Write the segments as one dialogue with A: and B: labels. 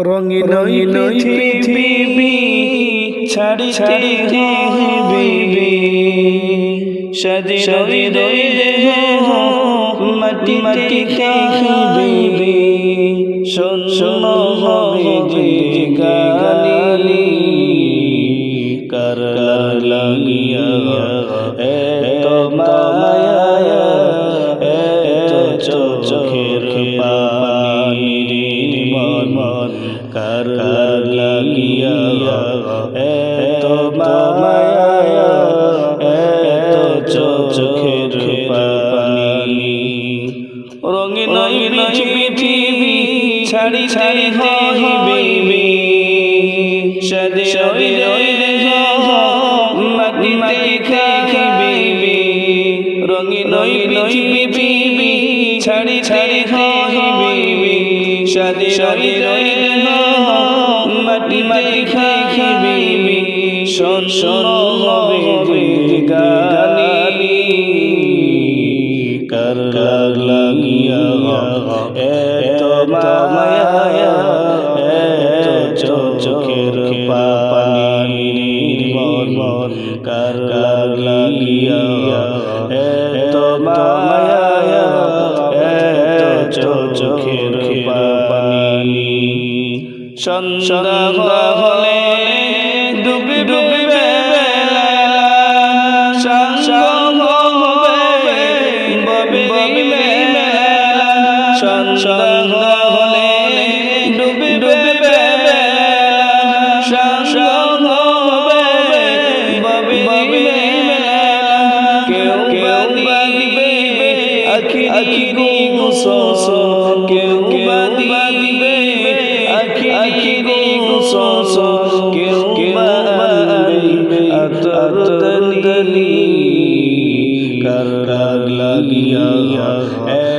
A: রঙিন পৃথিবী ছাড়িতে হইবে স্বাধীন দেহ মাটিতে খাইবে শূন্য হবে যে গালি কার লাগিয়া এত মায়া এত চোখের পানি মন কার লাগিয়া এত মায়া এত চোখের পানি রঙিন পৃথিবী ছাড়িতে হইবে স্বাধীন মাটিতে খাইবে রঙিন পৃথিবী ছাড়িতে হইবে স্বাধীন মাটিতে খাইবে শোন হবে গালি কার লাগিয়া এত মায়া এত চোখের পানি মন কার লাগিয়া এত মায়া এত চোখের পানি সন্ধ্যা হলে ডুবে বেলা সঙ্গ হবে ববে মেলা সন্ধ্যা হলে ডুবে বেলা সঙ্গ হবে ববে মেলা কেউ দিবে আখি গোসল কেউ দিবে আখি গোসল কেউ বানবে আতরদলি কার লাগিয়া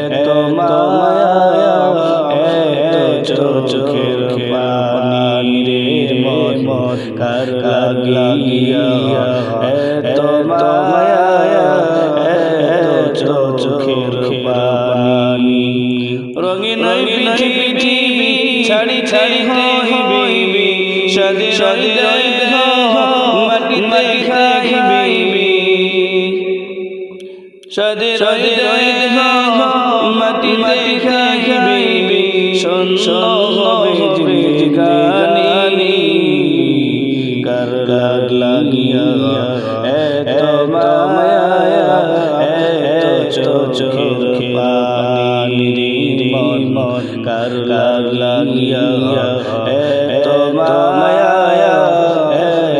A: এত মায়া এত চোখের পানি রে মন কার লাগিয়া এত মায়া এত চোখের পানি রঙিন পৃথিবী ছাড়িতে হইবে স্বাধীন মাটিতে খাইবে স্বাধীন মাটিতে খাইবে শোন হবে যে গালি কার লাগিয়া এত মায়া এত চোখের পানি মন কার লাগিয়া এত মায়া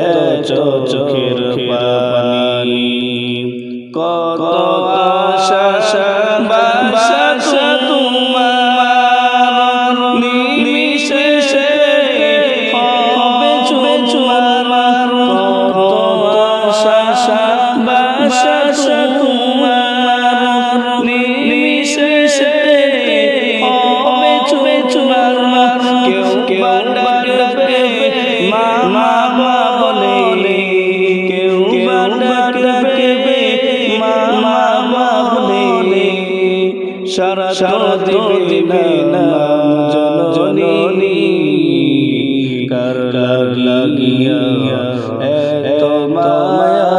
A: এত চোখের পানি কত আশা বাসা তোমার নিমিষে হবে চুমার কত আশা বাসা তোমার নিমিষে হবে চুমার কেউ ডাকবে মা বলে কেউ ডাকবে মা বলে সারা দিবে না জননী কার লাগিয়া এত মায়া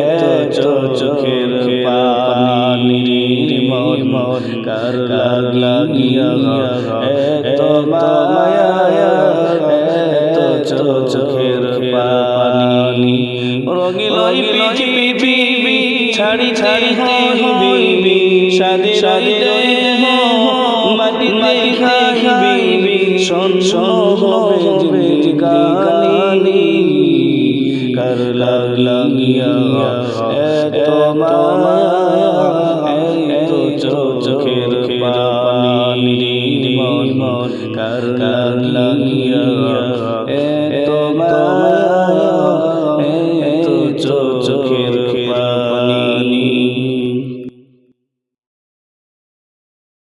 A: এত চোখের পানি মন কার লাগিয়া এত মায়া এত চোখের পানি রঙিন পৃথিবী ছাড়িতে হইবে স্বাধীন মাটিতে খাইবে শোন হবে যে গালি কার লাগিয়া এত মায়া এত চোখের পানি মন কার লাগিয়া এত মায়া